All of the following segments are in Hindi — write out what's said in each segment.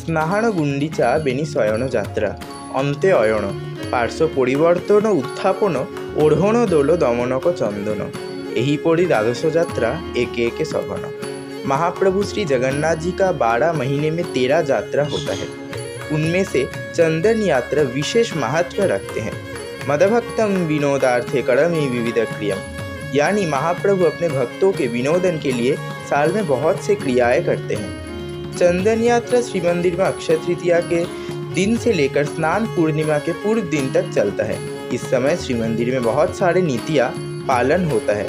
स्नाहान गुंडिचा बेनी शयन जात्रा अन्ते अयन पार्श्व परिवर्तन उत्थापन ओढ़ण दोल दमनक चंदन एहीपरि द्वादश यात्रा एक एक सघन। महाप्रभु श्री जगन्नाथ जी का 12 महीने में 13 यात्रा होता है। उनमें से चंदन यात्रा विशेष महत्व रखते हैं। मदभक्तम विनोदार्थे करमी विविध क्रियम, यानी महाप्रभु अपने भक्तों के विनोदन के लिए साल में बहुत से क्रियाएं करते हैं। चंदन यात्रा श्री मंदिर में अक्षय तृतीया के दिन से लेकर स्नान पूर्णिमा के पूर्व दिन तक चलता है। इस समय श्री मंदिर में बहुत सारे नीतियाँ पालन होता है,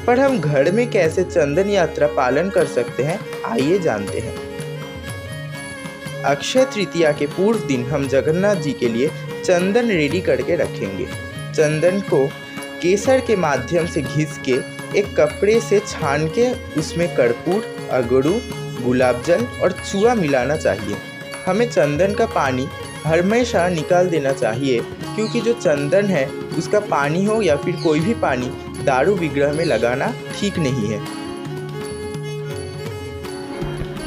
पर हम घर में कैसे चंदन यात्रा पालन कर सकते हैं, आइए जानते हैं। अक्षय तृतीया के पूर्व दिन हम जगन्नाथ जी के लिए चंदन रेडी करके रखेंगे। चंदन को केसर के माध्यम से घिस के एक कपड़े से छान के उसमें कर्पूर, अगरू, गुलाब जल और चूहा मिलाना चाहिए। हमें चंदन का पानी हमेशा निकाल देना चाहिए, क्योंकि जो चंदन है उसका पानी हो या फिर कोई भी पानी दारू विग्रह में लगाना ठीक नहीं है।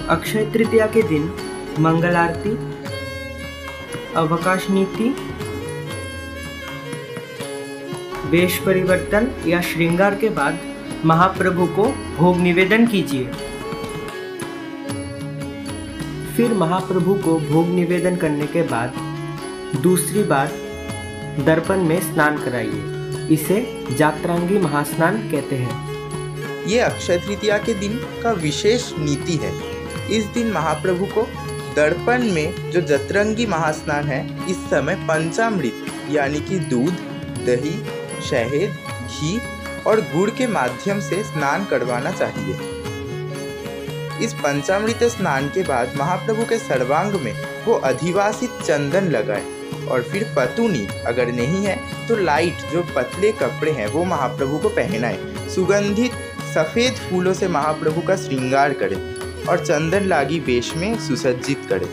अक्षय तृतीया के दिन मंगल आरती, अवकाश नीति, वेश परिवर्तन या श्रृंगार के बाद महाप्रभु को भोग निवेदन कीजिए। फिर महाप्रभु को भोग निवेदन करने के बाद दूसरी बार दर्पण में स्नान कराइए। इसे जात्रांगी महास्नान कहते हैं। ये अक्षय तृतीया के दिन का विशेष नीति है। इस दिन महाप्रभु को दर्पण में जो जतरंगी महास्नान है, इस समय पंचामृत यानी कि दूध, दही, शहद, घी और गुड़ के माध्यम से स्नान करवाना चाहिए। इस पंचामृत स्नान के बाद महाप्रभु के सर्वांग में वो अधिवासित चंदन लगाए और फिर पतुनी अगर नहीं है तो लाइट जो पतले कपड़े हैं वो महाप्रभु को पहनाए। सुगंधित सफ़ेद फूलों से महाप्रभु का श्रृंगार करें और चंदन लागी वेश में सुसज्जित करें।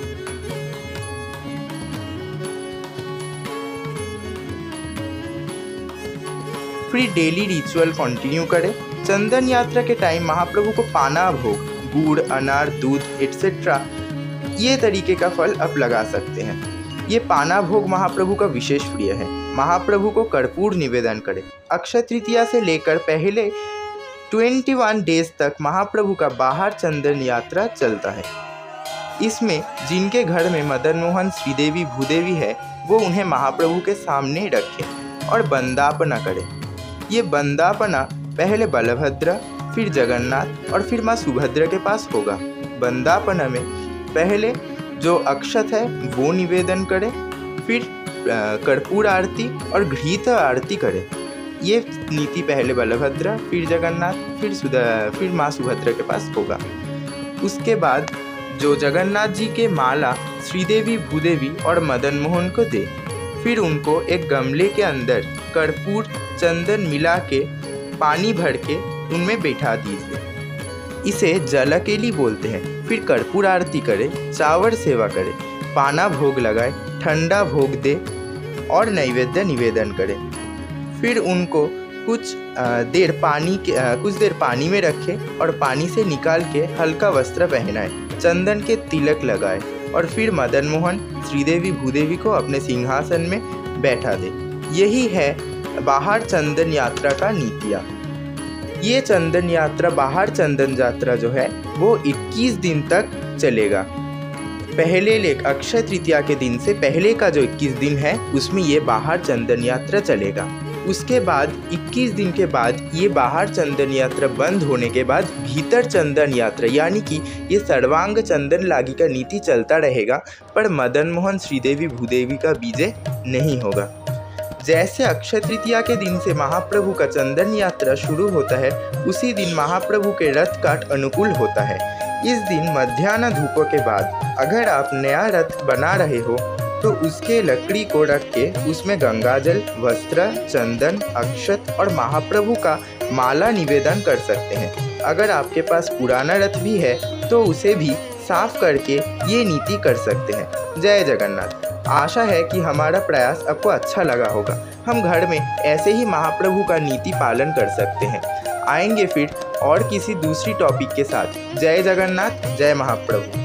फिर डेली रिचुअल कंटिन्यू करें। चंदन यात्रा के टाइम महाप्रभु को पाना भोग, गुड़, अनार, दूध एटसेट्रा ये तरीके का फल आप लगा सकते हैं। ये पाना भोग महाप्रभु का विशेष प्रिय है। महाप्रभु को कर्पूर निवेदन करें। अक्षय तृतीया से लेकर पहले 21 डेज तक महाप्रभु का बाहर चंदन यात्रा चलता है। इसमें जिनके घर में मदन मोहन, श्रीदेवी, भूदेवी है वो उन्हें महाप्रभु के सामने रखें और बंदापना करें। ये बंदापना पहले बलभद्र, फिर जगन्नाथ और फिर माँ सुभद्रा के पास होगा। बंदापना में पहले जो अक्षत है वो निवेदन करें, फिर कर्पूर आरती और घृत आरती करें। ये नीति पहले बलभद्र, फिर जगन्नाथ, फिर माँ सुभद्रा के पास होगा। उसके बाद जो जगन्नाथ जी के माला श्रीदेवी, भूदेवी और मदन मोहन को दे, फिर उनको एक गमले के अंदर कर्पूर, चंदन मिला के पानी भर के उनमें बैठा दीजिए। इसे जलकेली बोलते हैं। फिर कर्पूर आरती करें, चावड़ सेवा करें, पाना भोग लगाए, ठंडा भोग दे और नैवेद्य निवेदन करें। फिर उनको कुछ देर पानी में रखें और पानी से निकाल के हल्का वस्त्र पहनाए, चंदन के तिलक लगाए और फिर मदन मोहन, श्रीदेवी, भूदेवी को अपने सिंहासन में बैठा दे। यही है बाहर चंदन यात्रा का नीतियाँ। ये चंदन यात्रा, बाहर चंदन यात्रा जो है वो 21 दिन तक चलेगा। पहले अक्षय तृतीया के दिन से पहले का जो 21 दिन है उसमें ये बाहर चंदन यात्रा चलेगा। उसके बाद 21 दिन के बाद ये बाहर चंदन यात्रा बंद होने के बाद भीतर चंदन यात्रा यानी कि ये सर्वांग चंदन लागी का नीति चलता रहेगा, पर मदन मोहन, श्रीदेवी, भूदेवी का विजय नहीं होगा। जैसे अक्षय तृतीया के दिन से महाप्रभु का चंदन यात्रा शुरू होता है, उसी दिन महाप्रभु के रथ काट अनुकूल होता है। इस दिन मध्याह्न धूप के बाद अगर आप नया रथ बना रहे हो तो उसके लकड़ी को रख के उसमें गंगाजल, वस्त्र, चंदन, अक्षत और महाप्रभु का माला निवेदन कर सकते हैं। अगर आपके पास पुराना रथ भी है तो उसे भी साफ करके ये नीति कर सकते हैं। जय जगन्नाथ। आशा है कि हमारा प्रयास आपको अच्छा लगा होगा। हम घर में ऐसे ही महाप्रभु का नीति पालन कर सकते हैं। आएंगे फिर और किसी दूसरी टॉपिक के साथ। जय जगन्नाथ, जय महाप्रभु।